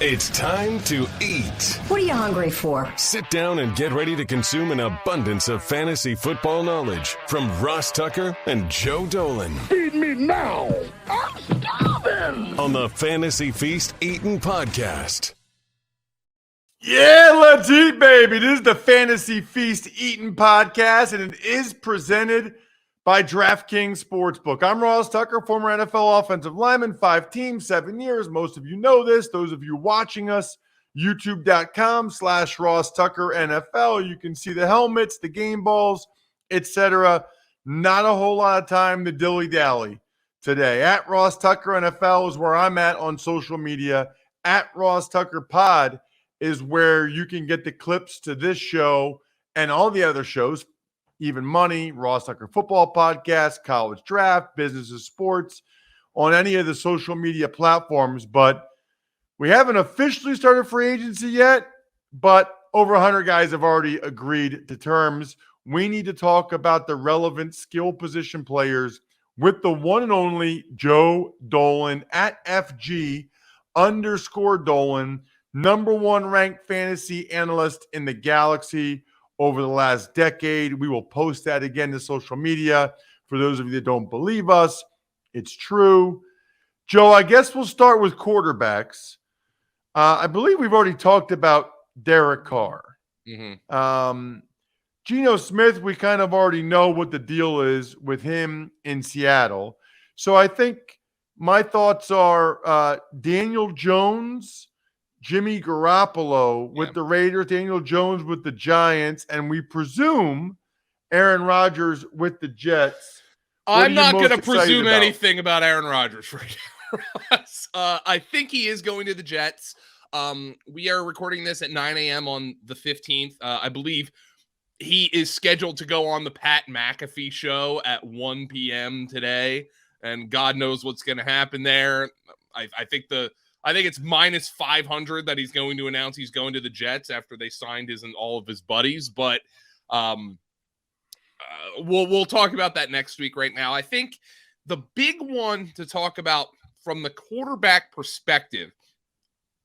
It's time to eat. What are you hungry for? Sit down and get ready to consume an abundance of fantasy football knowledge from Ross Tucker and Joe Dolan. Feed me now. I'm starving. On the Fantasy Feast Eatin' Podcast. Yeah, let's eat, baby. This is the Fantasy Feast Eatin' Podcast, and it is presented by DraftKings Sportsbook. I'm Ross Tucker, former NFL offensive lineman, 5 teams, 7 years. Most of you know this. Those of you watching us, youtube.com/Ross Tucker NFL. You can see the helmets, the game balls, etc. Not a whole lot of time to dilly-dally today. At Ross Tucker NFL is where I'm at on social media. At Ross Tucker Pod is where you can get the clips to this show and all the other shows. Even Money, Ross Tucker Football Podcast, College Draft, Business of Sports, on any of the social media platforms. But we haven't officially started free agency yet, but over 100 guys have already agreed to terms. We need to talk about the relevant skill position players with the one and only Joe Dolan at FG_Dolan, number one ranked fantasy analyst in the galaxy over the last decade. We will post that again to social media. For those of you that don't believe us, it's true. Joe, I guess we'll start with quarterbacks. I believe we've already talked about Derek Carr. Geno Smith, we kind of already know what the deal is with him in Seattle. So I think my thoughts are Daniel Jones, Jimmy Garoppolo with the Raiders, Daniel Jones with the Giants, and we presume Aaron Rodgers with the Jets. I'm not going to presume anything about Aaron Rodgers right now. I think he is going to the Jets. We are recording this at 9 a.m. on the 15th. I believe he is scheduled to go on the Pat McAfee show at 1 p.m. today, and God knows what's going to happen there. I think it's minus 500 that he's going to announce he's going to the Jets after they signed his and all of his buddies. But we'll talk about that next week. Right now, I think the big one to talk about from the quarterback perspective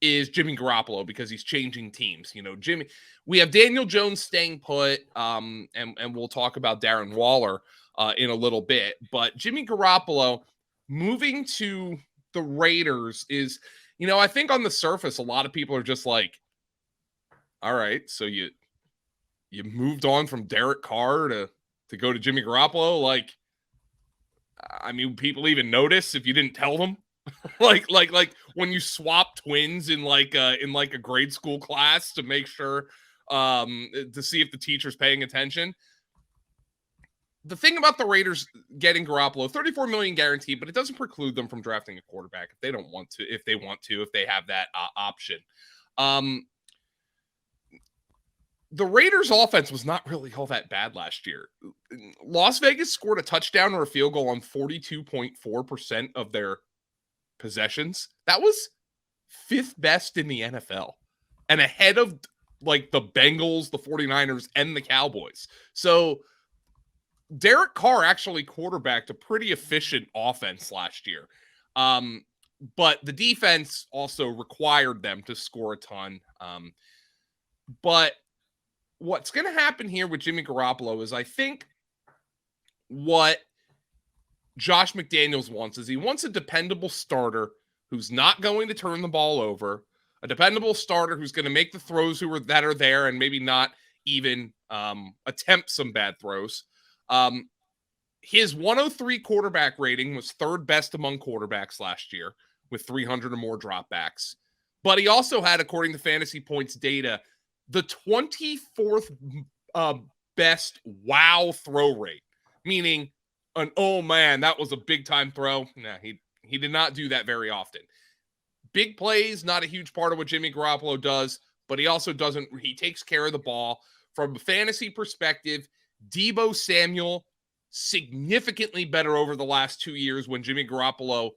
is Jimmy Garoppolo, because he's changing teams. We have Daniel Jones staying put, and we'll talk about Darren Waller in a little bit. But Jimmy Garoppolo moving to the Raiders is, I think on the surface, a lot of people are just like, all right, so you moved on from Derek Carr to go to Jimmy Garoppolo. Like, I mean, people even notice if you didn't tell them, like when you swap twins in a grade school class to make sure, to see if the teacher's paying attention. The thing about the Raiders getting Garoppolo, $34 million guaranteed, but it doesn't preclude them from drafting a quarterback if they don't want to, if they have that option. The Raiders offense was not really all that bad last year. Las Vegas scored a touchdown or a field goal on 42.4% of their possessions. That was 5th best in the NFL and ahead of like the Bengals, the 49ers, and the Cowboys. So Derek Carr actually quarterbacked a pretty efficient offense last year. But the defense also required them to score a ton. But what's going to happen here with Jimmy Garoppolo is, I think what Josh McDaniels wants is he wants a dependable starter who's not going to turn the ball over, a dependable starter who's going to make the throws that are there and maybe not even attempt some bad throws. His 103 quarterback rating was 3rd best among quarterbacks last year with 300 or more dropbacks. But he also had, according to Fantasy Points data, the 24th best wow throw rate, meaning oh man, that was a big time throw. Nah, he did not do that very often. Big plays, not a huge part of what Jimmy Garoppolo does, but he also he takes care of the ball. From a fantasy perspective, Deebo Samuel, significantly better over the last 2 years when Jimmy Garoppolo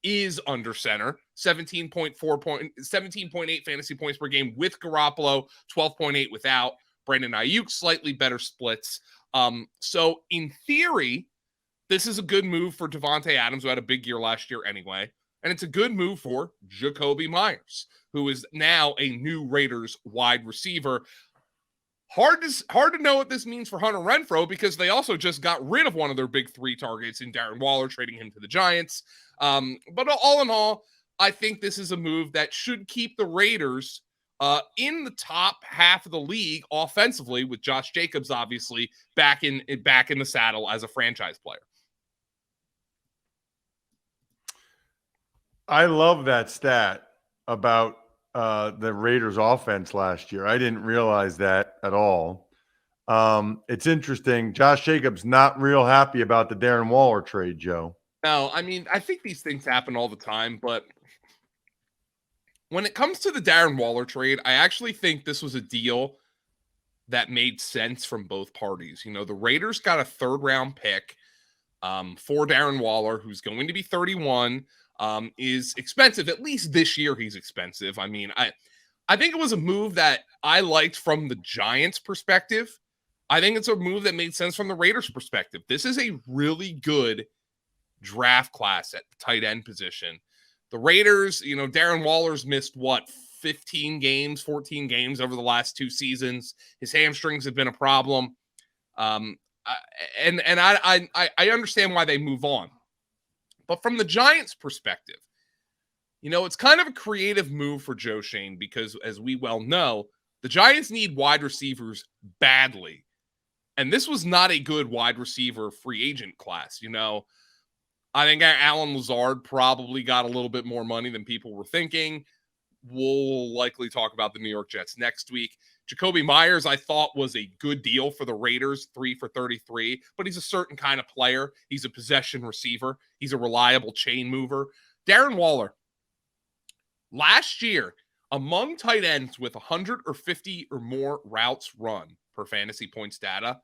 is under center. 17.8 fantasy points per game with Garoppolo, 12.8 without. Brandon Ayuk, slightly better splits. So in theory, this is a good move for Devontae Adams, who had a big year last year anyway. And it's a good move for Jacoby Myers, who is now a new Raiders wide receiver. Hard to know what this means for Hunter Renfrow, because they also just got rid of one of their big 3 targets in Darren Waller, trading him to the Giants. But all in all, I think this is a move that should keep the Raiders in the top half of the league offensively, with Josh Jacobs obviously back in the saddle as a franchise player. I love that stat about the Raiders offense last year. I didn't realize that at all. It's interesting. Josh Jacobs not real happy about the Darren Waller trade, Joe. No, I mean, I think these things happen all the time, but when it comes to the Darren Waller trade, I actually think this was a deal that made sense from both parties. You know, the Raiders got a 3rd-round pick for Darren Waller, who's going to be 31, is expensive. At least this year he's expensive. I mean, I think it was a move that I liked from the Giants' perspective. I think it's a move that made sense from the Raiders' perspective. This is a really good draft class at the tight end position. The Raiders, you know, Darren Waller's missed 15 games, 14 games over the last 2 seasons. His hamstrings have been a problem. And I understand why they move on. But from the Giants' perspective, you know, it's kind of a creative move for Joe Schoen, because as we well know, the Giants need wide receivers badly. And this was not a good wide receiver free agent class. You know, I think Allen Lazard probably got a little bit more money than people were thinking. We'll likely talk about the New York Jets next week. Jacoby Myers, I thought, was a good deal for the Raiders, 3 for $33, but he's a certain kind of player. He's a possession receiver. He's a reliable chain mover. Darren Waller, last year, among tight ends with 150 or more routes run per fantasy points data,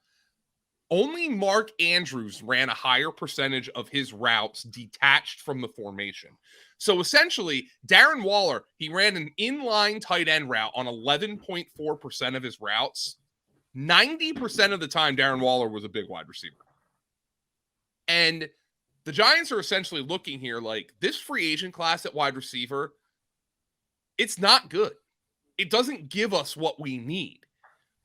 only Mark Andrews ran a higher percentage of his routes detached from the formation. So essentially, Darren Waller, he ran an inline tight end route on 11.4% of his routes. 90% of the time, Darren Waller was a big wide receiver. And the Giants are essentially looking here like, this free agent class at wide receiver, it's not good. It doesn't give us what we need.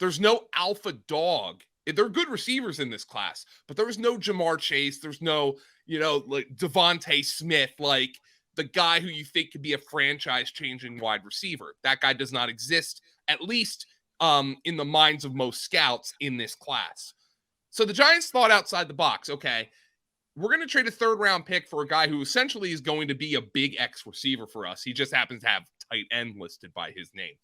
There's no alpha dog. There are good receivers in this class, but there's no Jamar Chase. There's no, you know, like Devontae Smith, like the guy who you think could be a franchise-changing wide receiver. That guy does not exist, at least in the minds of most scouts in this class. So the Giants thought outside the box. Okay, we're going to trade a 3rd-round pick for a guy who essentially is going to be a big X receiver for us. He just happens to have tight end listed by his name.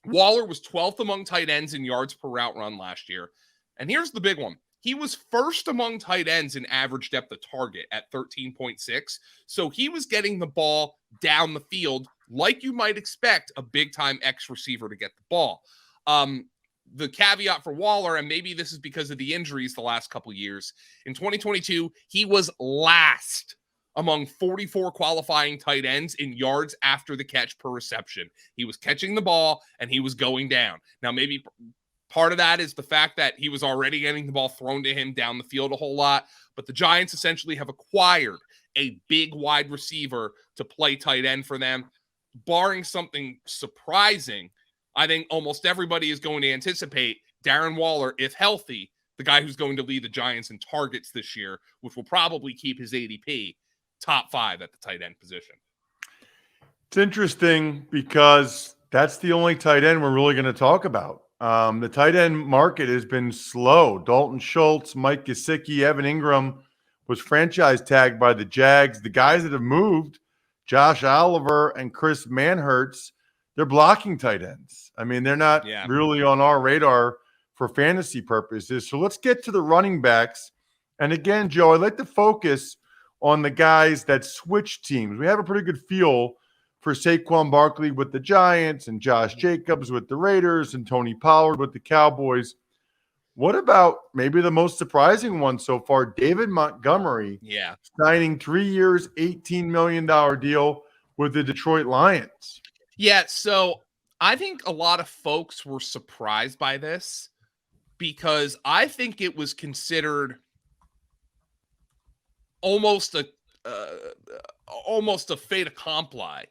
Waller was 12th among tight ends in yards per route run last year. And here's the big one. He was 1st among tight ends in average depth of target at 13.6. So he was getting the ball down the field like you might expect a big-time X receiver to get the ball. The caveat for Waller, and maybe this is because of the injuries the last couple years, in 2022, he was last among 44 qualifying tight ends in yards after the catch per reception. He was catching the ball and he was going down. Now, maybe part of that is the fact that he was already getting the ball thrown to him down the field a whole lot, but the Giants essentially have acquired a big wide receiver to play tight end for them. Barring something surprising, I think almost everybody is going to anticipate Darren Waller, if healthy, the guy who's going to lead the Giants in targets this year, which will probably keep his ADP top 5 at the tight end position. It's interesting because that's the only tight end we're really going to talk about. The tight end market has been slow. Dalton Schultz, Mike Gesicki, Evan Ingram was franchise tagged by the Jags. The guys that have moved, Josh Oliver and Chris Manhertz, they're blocking tight ends. I mean, they're not really on our radar for fantasy purposes. So let's get to the running backs. And again, Joe, I'd like to focus on the guys that switch teams. We have a pretty good feel for Saquon Barkley with the Giants and Josh Jacobs with the Raiders and Tony Pollard with the Cowboys. What about maybe the most surprising one so far, David Montgomery signing 3 years, $18 million deal with the Detroit Lions? Yeah, so I think a lot of folks were surprised by this because I think it was considered almost almost a fait accompli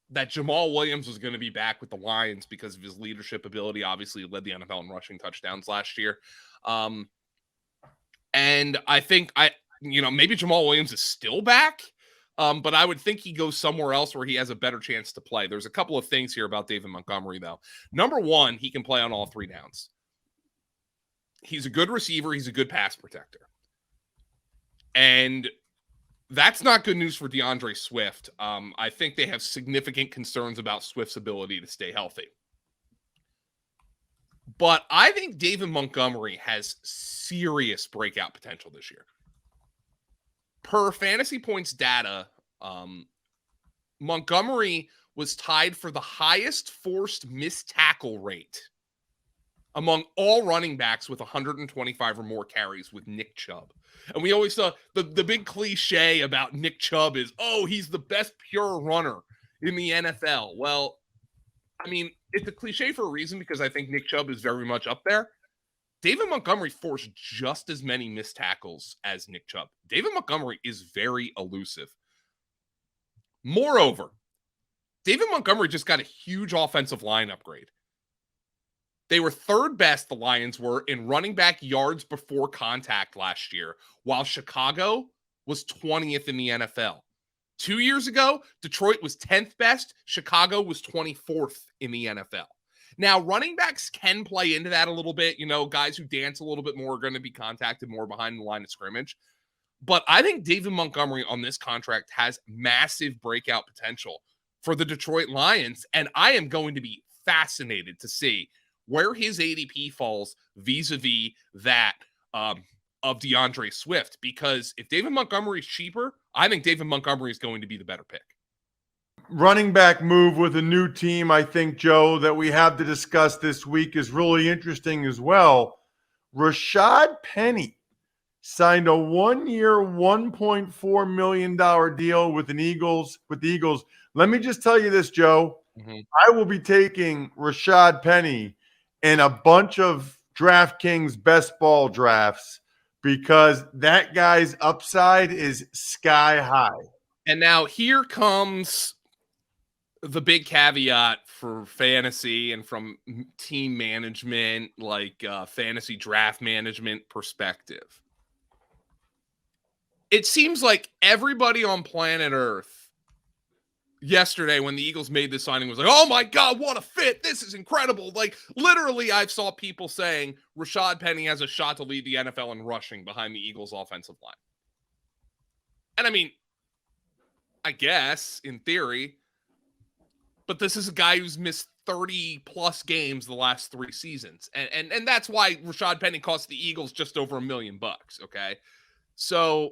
that Jamal Williams was going to be back with the Lions because of his leadership ability. Obviously, he led the NFL in rushing touchdowns last year. And I think maybe Jamal Williams is still back, but I would think he goes somewhere else where he has a better chance to play. There's a couple of things here about David Montgomery, though. Number one, he can play on all three downs. He's a good receiver. He's a good pass protector. And that's not good news for DeAndre Swift. I think they have significant concerns about Swift's ability to stay healthy. But I think David Montgomery has serious breakout potential this year. Per fantasy points data, Montgomery was tied for the highest forced missed tackle rate among all running backs with 125 or more carries with Nick Chubb. And we always saw the big cliche about Nick Chubb is, oh, he's the best pure runner in the NFL. Well, I mean, it's a cliche for a reason because I think Nick Chubb is very much up there. David Montgomery forced just as many missed tackles as Nick Chubb. David Montgomery is very elusive. Moreover, David Montgomery just got a huge offensive line upgrade. They were third best, the Lions were, in running back yards before contact last year, while Chicago was 20th in the NFL. 2 years ago, Detroit was 10th best. Chicago was 24th in the NFL. Now, running backs can play into that a little bit. Guys who dance a little bit more are going to be contacted more behind the line of scrimmage. But I think David Montgomery on this contract has massive breakout potential for the Detroit Lions. And I am going to be fascinated to see where his ADP falls vis-a-vis that of DeAndre Swift. Because if David Montgomery is cheaper, I think David Montgomery is going to be the better pick. Running back move with a new team, I think, Joe, that we have to discuss this week is really interesting as well. Rashad Penny signed a 1-year, $1.4 million deal with the Eagles. Let me just tell you this, Joe. Mm-hmm. I will be taking Rashad Penny in a bunch of DraftKings best ball drafts because that guy's upside is sky high. And now here comes the big caveat for fantasy and from team management, like fantasy draft management perspective. It seems like everybody on planet Earth yesterday when the Eagles made this signing was like, oh my God, what a fit. This is incredible. Like literally I saw people saying Rashad Penny has a shot to lead the NFL in rushing behind the Eagles offensive line. And I mean, I guess in theory, but this is a guy who's missed 30 plus games the last 3 seasons. And that's why Rashad Penny cost the Eagles just over $1 million. Okay. So,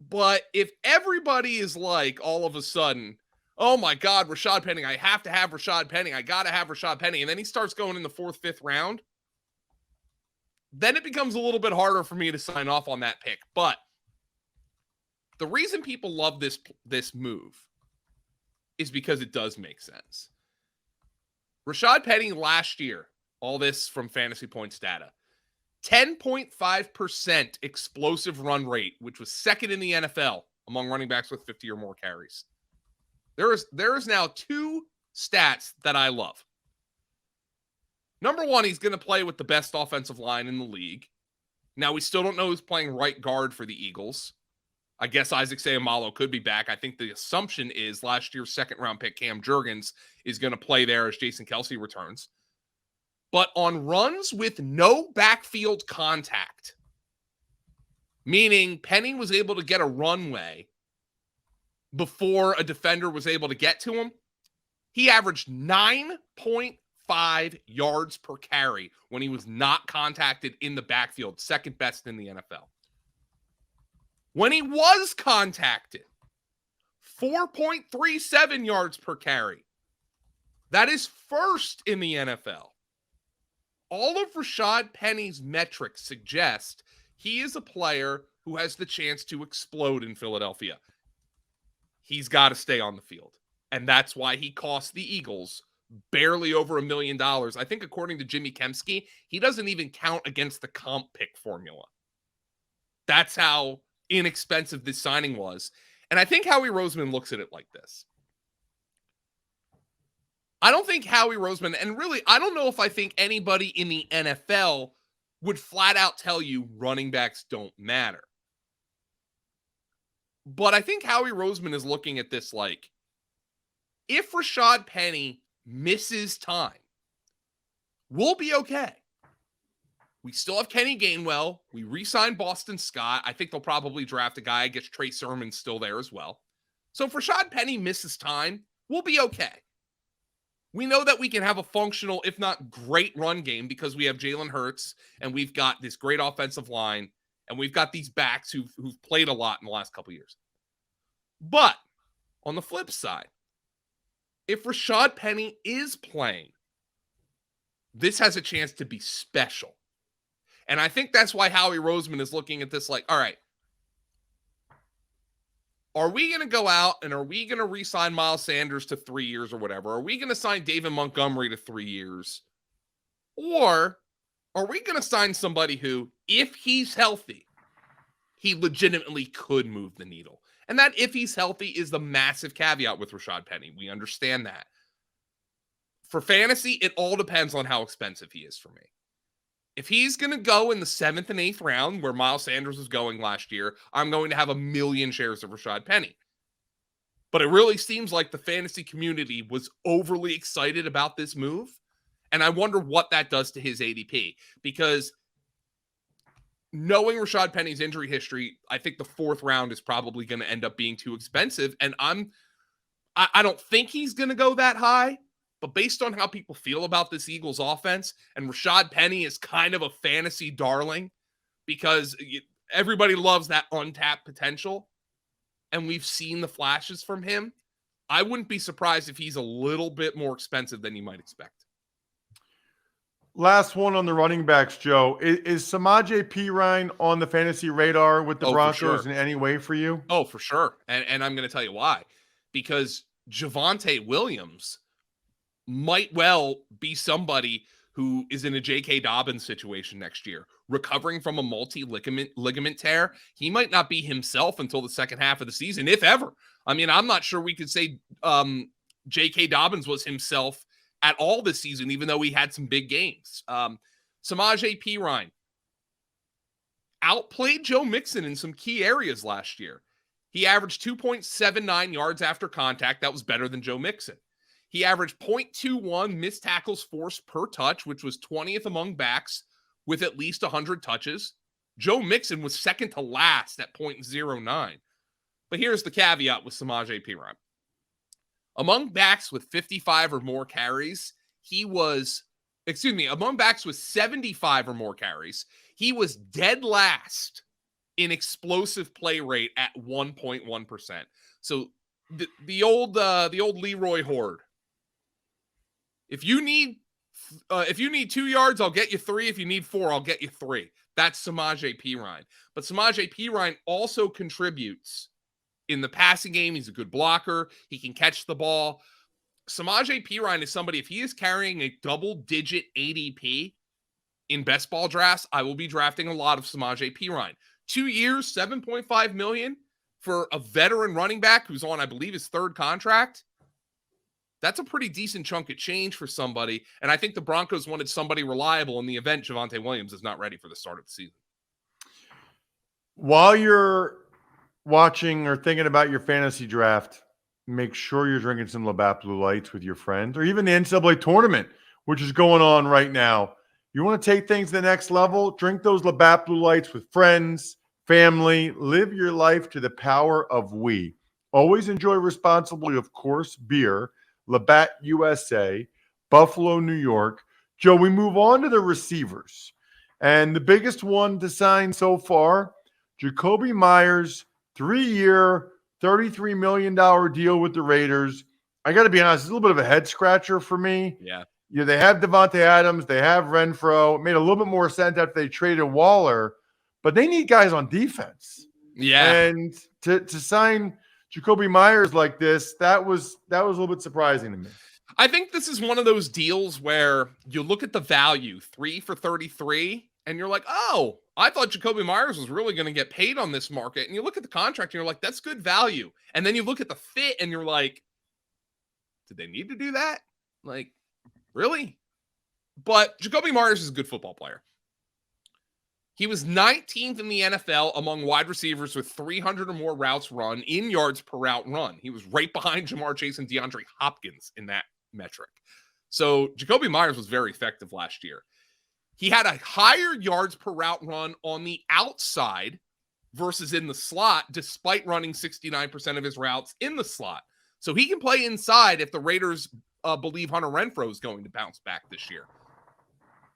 but if everybody is like all of a sudden, oh my God, Rashad Penny, I have to have Rashad Penny. I got to have Rashad Penny. And then he starts going in the 4th, 5th round. Then it becomes a little bit harder for me to sign off on that pick. But the reason people love this move is because it does make sense. Rashad Penny last year, all this from fantasy points data, 10.5% explosive run rate, which was second in the NFL among running backs with 50 or more carries. There is now 2 stats that I love. Number one, he's going to play with the best offensive line in the league. Now, we still don't know who's playing right guard for the Eagles. I guess Isaac Seumalo could be back. I think the assumption is last year's 2nd-round pick, Cam Jurgens, is going to play there as Jason Kelce returns. But on runs with no backfield contact, meaning Penny was able to get a runway before a defender was able to get to him, he averaged 9.5 yards per carry when he was not contacted in the backfield, 2nd best in the NFL. When he was contacted, 4.37 yards per carry. That is 1st in the NFL. All of Rashad Penny's metrics suggest he is a player who has the chance to explode in Philadelphia. He's got to stay on the field. And that's why he cost the Eagles barely over $1 million. I think according to Jimmy Kempski, he doesn't even count against the comp pick formula. That's how inexpensive this signing was. And I think Howie Roseman looks at it like this. I don't think Howie Roseman, and really, I don't know if I think anybody in the NFL would flat out tell you running backs don't matter. But I think Howie Roseman is looking at this like, if Rashad Penny misses time, we'll be okay. We still have Kenny Gainwell. We re-signed Boston Scott. I think they'll probably draft a guy. I guess Trey Sermon's still there as well. So if Rashad Penny misses time, we'll be okay. We know that we can have a functional, if not great, run game because we have Jalen Hurts and we've got this great offensive line and we've got these backs who've played a lot in the last couple of years. But on the flip side, if Rashad Penny is playing, this has a chance to be special. And I think that's why Howie Roseman is looking at this like, all right, are we going to go out and are we going to re-sign Miles Sanders to 3 years or whatever? Are we going to sign David Montgomery to 3 years? Or are we going to sign somebody who, if he's healthy, he legitimately could move the needle? And that if he's healthy is the massive caveat with Rashad Penny. We understand that. For fantasy, it all depends on how expensive he is for me. If he's going to go in the 7th and 8th round, where Miles Sanders was going last year, I'm going to have 1 million shares of Rashad Penny. But it really seems like the fantasy community was overly excited about this move. And I wonder what that does to his ADP. Because knowing Rashad Penny's injury history, I think the 4th round is probably going to end up being too expensive. And I don't think he's going to go that high. But based on how people feel about this Eagles offense, and Rashad Penny is kind of a fantasy darling because everybody loves that untapped potential, and we've seen the flashes from him, I wouldn't be surprised if he's a little bit more expensive than you might expect. Last one on the running backs, Joe. Is Samaje Perine on the fantasy radar with the Broncos in any way for you? Oh, for sure. And I'm going to tell you why. Because Javonte Williams might well be somebody who is in a J.K. Dobbins situation next year, recovering from a multi-ligament tear. He might not be himself until the second half of the season, if ever. I mean, I'm not sure we could say J.K. Dobbins was himself at all this season, even though he had some big games. Samaje Perine outplayed Joe Mixon in some key areas last year. He averaged 2.79 yards after contact. That was better than Joe Mixon. He averaged 0.21 missed tackles forced per touch, which was 20th among backs with at least 100 touches. Joe Mixon was second to last at 0.09. But here's the caveat with Samaje Perine. Among backs with 55 or more carries, among backs with 75 or more carries, he was dead last in explosive play rate at 1.1%. So the old Leroy Horde. If you need 2 yards, I'll get you 3. If you need 4, I'll get you 3. That's Samaje Perine. But Samaje Perine also contributes in the passing game. He's a good blocker. He can catch the ball. Samaje Perine is somebody, if he is carrying a double-digit ADP in best ball drafts, I will be drafting a lot of Samaje Perine. 2 years, $7.5 million for a veteran running back who's on, I believe, his 3rd contract. That's a pretty decent chunk of change for somebody. And I think the Broncos wanted somebody reliable in the event Javonte Williams is not ready for the start of the season. While you're watching or thinking about your fantasy draft, make sure you're drinking some Labatt Blue Lights with your friends, or even the NCAA tournament, which is going on right now. You want to take things to the next level? Drink those Labatt Blue Lights with friends, family. Live your life to the power of we. Always enjoy responsibly, of course, beer. Labatt USA, Buffalo, New York. Joe, we move on to the receivers. And the biggest one to sign so far, Jacoby Myers, 3-year, $33 million deal with the Raiders. I got to be honest, it's a little bit of a head scratcher for me. Yeah. They have Devontae Adams. They have Renfro. It made a little bit more sense after they traded Waller, but they need guys on defense. Yeah. And to sign Jacoby Myers like this, that was a little bit surprising to me. I think this is one of those deals where you look at the value, 3 for 33, And you're like, oh, I thought Jacoby Myers was really going to get paid on this market. And you look at the contract and you're like, that's good value. And then you look at the fit and you're like, did they need to do that? Like, really? But Jacoby Myers is a good football player. He was 19th in the NFL among wide receivers with 300 or more routes run in yards per route run. He was right behind Jamar Chase and DeAndre Hopkins in that metric. So Jacoby Myers was very effective last year. He had a higher yards per route run on the outside versus in the slot, despite running 69% of his routes in the slot. So he can play inside if the Raiders believe Hunter Renfrow is going to bounce back this year.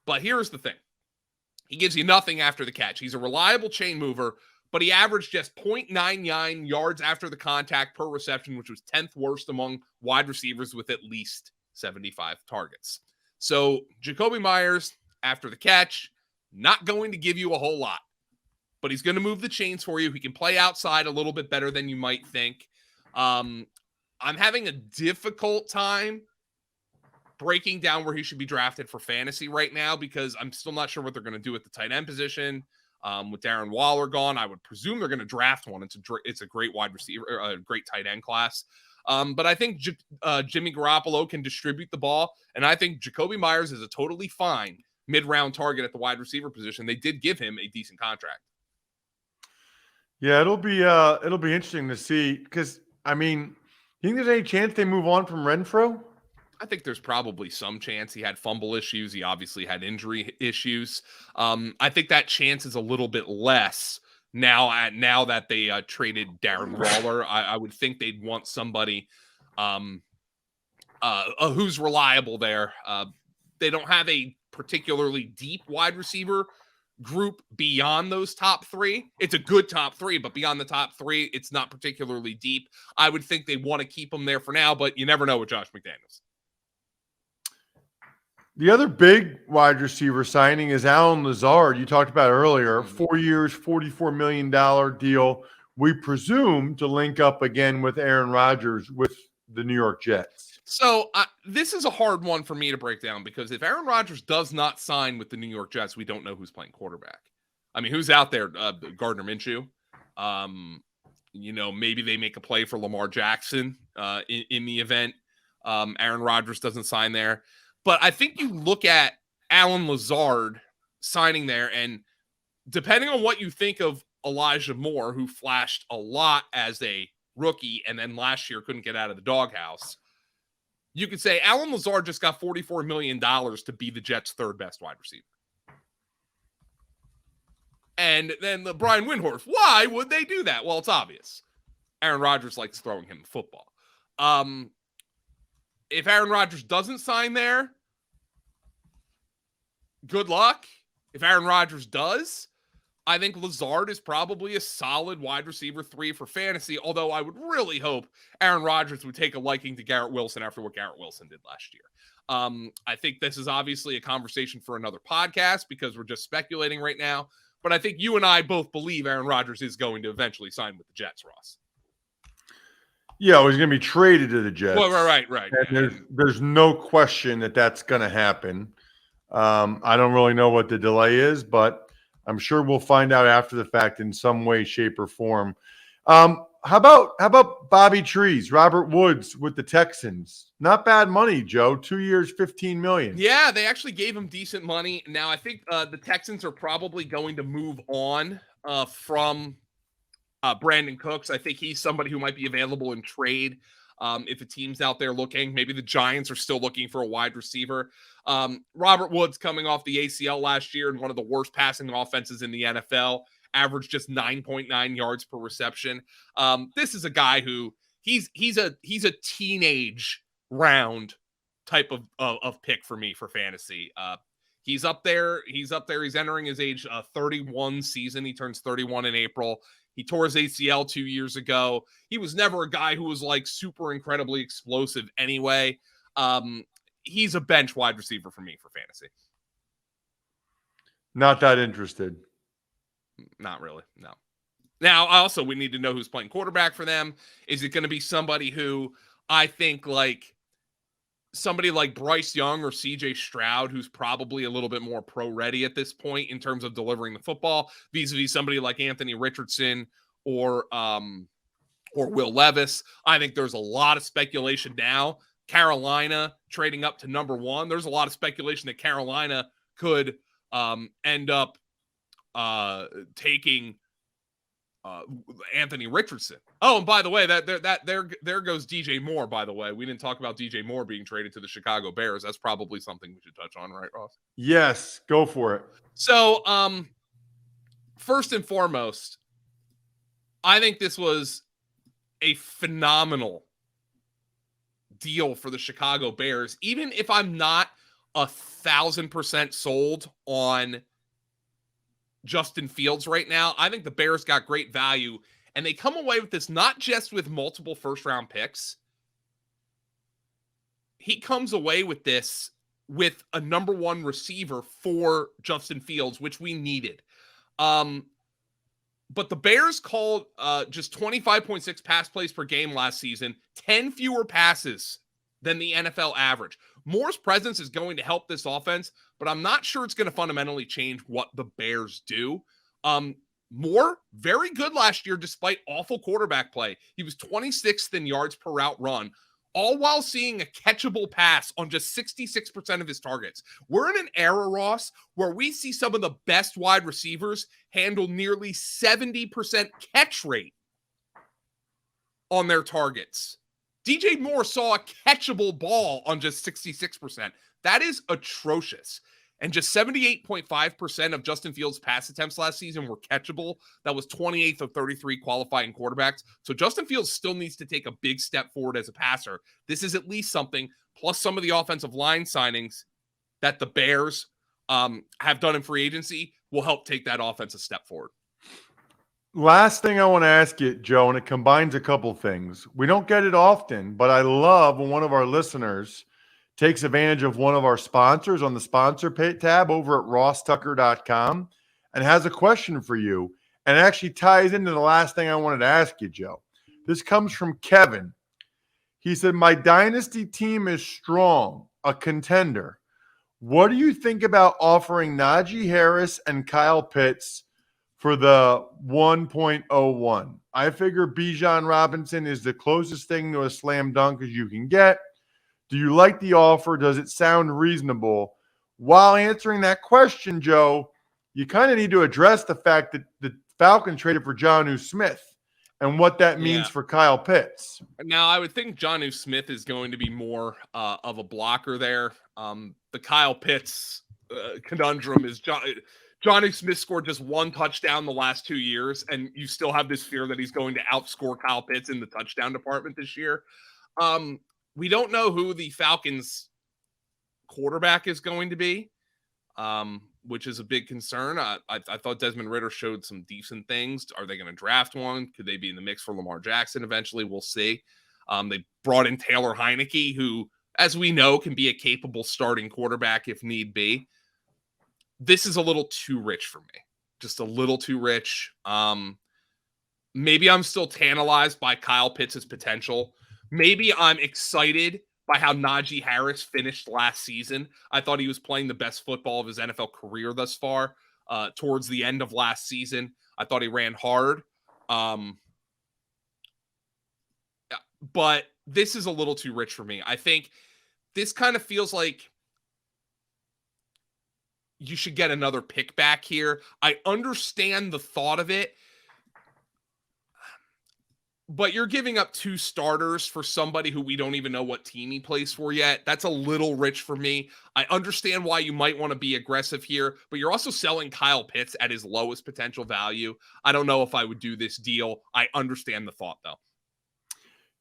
But here's the thing. He gives you nothing after the catch. He's a reliable chain mover, but he averaged just 0.99 yards after the contact per reception, which was 10th worst among wide receivers with at least 75 targets. So Jacoby Myers, after the catch, not going to give you a whole lot, but he's going to move the chains for you. He can play outside a little bit better than you might think. I'm having a difficult time breaking down where he should be drafted for fantasy right now because I'm still not sure what they're going to do at the tight end position. With Darren Waller gone, I would presume they're going to draft one. It's a great wide receiver, a great tight end class. But I think Jimmy Garoppolo can distribute the ball, and I think Jacoby Myers is a totally fine mid-round target at the wide receiver position. They did give him a decent contract. Yeah, it'll be interesting to see because I mean, you think there's any chance they move on from Renfrow? I think there's probably some chance. He had fumble issues. He obviously had injury issues. I think that chance is a little bit less now that they traded Darren Waller. I would think they'd want somebody who's reliable there. They don't have a particularly deep wide receiver group beyond those top three. It's a good top three, but beyond the top three, it's not particularly deep. I would think they want to keep him there for now, but you never know with Josh McDaniels. The other big wide receiver signing is Allen Lazard. You talked about earlier, 4 years, $44 million deal. We presume to link up again with Aaron Rodgers with the New York Jets. So this is a hard one for me to break down because if Aaron Rodgers does not sign with the New York Jets, we don't know who's playing quarterback. I mean, who's out there? Gardner Minshew. Maybe they make a play for Lamar Jackson in the event Aaron Rodgers doesn't sign there. But I think you look at Allen Lazard signing there, and depending on what you think of Elijah Moore, who flashed a lot as a rookie and then last year couldn't get out of the doghouse, you could say Allen Lazard just got $44 million to be the Jets' third best wide receiver. And then the Brian Windhorst, why would they do that? Well, it's obvious. Aaron Rodgers likes throwing him the football. If Aaron Rodgers doesn't sign there, good luck. If Aaron Rodgers does, I think Lazard is probably a solid wide receiver 3 for fantasy, although I would really hope Aaron Rodgers would take a liking to Garrett Wilson after what Garrett Wilson did last year. I think this is obviously a conversation for another podcast because we're just speculating right now, but I think you and I both believe Aaron Rodgers is going to eventually sign with the Jets, Ross. Yeah, he's going to be traded to the Jets. Well, right. And there's no question that that's going to happen. I don't really know what the delay is, but I'm sure we'll find out after the fact in some way, shape, or form. How about Bobby Trees, Robert Woods with the Texans? Not bad money, Joe. 2 years, $15 million. Yeah, they actually gave him decent money. Now, I think the Texans are probably going to move on from Brandon Cooks. I think he's somebody who might be available in trade if a team's out there looking. Maybe the Giants are still looking for a wide receiver. Robert Woods coming off the ACL last year and one of the worst passing offenses in the NFL, averaged just 9.9 yards per reception. This is a guy who he's a teenage round type of pick for me for fantasy. He's up there. He's entering his age 31 season. He turns 31 in April. He tore his ACL 2 years ago. He was never a guy who was like super incredibly explosive anyway. He's a bench wide receiver for me for fantasy. Not that interested. Not really, no. Now, also, we need to know who's playing quarterback for them. Is it going to be somebody who I think like somebody like Bryce Young or CJ Stroud, who's probably a little bit more pro ready at this point in terms of delivering the football, vis-a-vis somebody like Anthony Richardson or Will Levis. I think there's a lot of speculation now. Carolina trading up to number 1. There's a lot of speculation that Carolina could end up taking Anthony Richardson. Oh, and by the way, there goes DJ Moore. By the way, we didn't talk about DJ Moore being traded to the Chicago Bears. That's probably something we should touch on, right, Ross? Yes, go for it. So, first and foremost, I think this was a phenomenal deal for the Chicago Bears. Even if I'm not 1,000% sold on Justin Fields right now, I think the Bears got great value, and they come away with this not just with multiple first-round picks. He comes away with this with a number 1 receiver for Justin Fields, which we needed. But the Bears called just 25.6 pass plays per game last season, 10 fewer passes than the NFL average. Moore's presence is going to help this offense, but I'm not sure it's going to fundamentally change what the Bears do. Moore, very good last year despite awful quarterback play. He was 26th in yards per route run, all while seeing a catchable pass on just 66% of his targets. We're in an era, Ross, where we see some of the best wide receivers handle nearly 70% catch rate on their targets. DJ Moore saw a catchable ball on just 66%. That is atrocious. And just 78.5% of Justin Fields' pass attempts last season were catchable. That was 28th of 33 qualifying quarterbacks. So Justin Fields still needs to take a big step forward as a passer. This is at least something, plus some of the offensive line signings that the Bears have done in free agency will help take that offense a step forward. Last thing I want to ask you, Joe, and it combines a couple things. We don't get it often, but I love when one of our listeners takes advantage of one of our sponsors on the sponsor tab over at rosstucker.com and has a question for you, and it actually ties into the last thing I wanted to ask you, Joe. This comes from Kevin. He said, my dynasty team is strong, a contender. What do you think about offering Najee Harris and Kyle Pitts for the 1.01? I figure Bijan Robinson is the closest thing to a slam dunk as you can get. Do you like the offer? Does it sound reasonable? While answering that question, Joe, you kind of need to address the fact that the Falcons traded for Jonnu Smith and what that means for Kyle Pitts. Now, I would think Jonnu Smith is going to be more of a blocker there. The Kyle Pitts conundrum is Jonnu Smith scored just 1 touchdown the last 2 years, and you still have this fear that he's going to outscore Kyle Pitts in the touchdown department this year. We don't know who the Falcons quarterback is going to be, which is a big concern. I thought Desmond Ridder showed some decent things. Are they going to draft one? Could they be in the mix for Lamar Jackson eventually? We'll see. They brought in Taylor Heineke, who, as we know, can be a capable starting quarterback if need be. This is a little too rich for me. Just a little too rich. Maybe I'm still tantalized by Kyle Pitts' potential. Maybe I'm excited by how Najee Harris finished last season. I thought he was playing the best football of his NFL career thus far. Towards the end of last season, I thought he ran hard. But this is a little too rich for me. I think this kind of feels like you should get another pick back here. I understand the thought of it, but you're giving up 2 starters for somebody who we don't even know what team he plays for yet. That's a little rich for me. I understand why you might want to be aggressive here, but you're also selling Kyle Pitts at his lowest potential value. I don't know if I would do this deal. I understand the thought, though.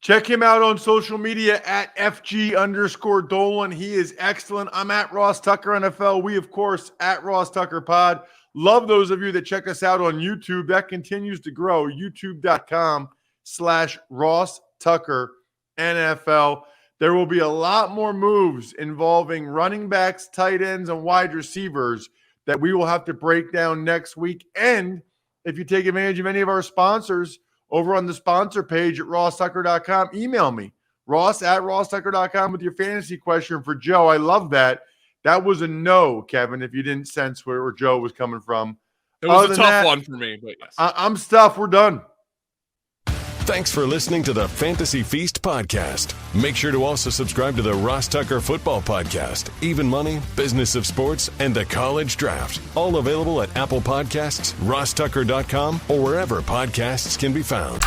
Check him out on social media at FG_Dolan. He is excellent. I'm at Ross Tucker NFL. We, of course, at Ross Tucker Pod. Love those of you that check us out on YouTube. That continues to grow. YouTube.com/Ross Tucker NFL. There will be a lot more moves involving running backs, tight ends, and wide receivers that we will have to break down next week. And if you take advantage of any of our sponsors over on the sponsor page at rosstucker.com, email me, Ross at rosstucker.com with your fantasy question for Joe. I love that. That was a no, Kevin, if you didn't sense where Joe was coming from. It was a tough one for me, but yes. I'm stuffed. We're done. Thanks for listening to the Fantasy Feast podcast. Make sure to also subscribe to the Ross Tucker Football Podcast, Even Money, Business of Sports, and the College Draft. All availavailable at Apple Podcasts, rosstucker.com, or wherever podcasts can be found.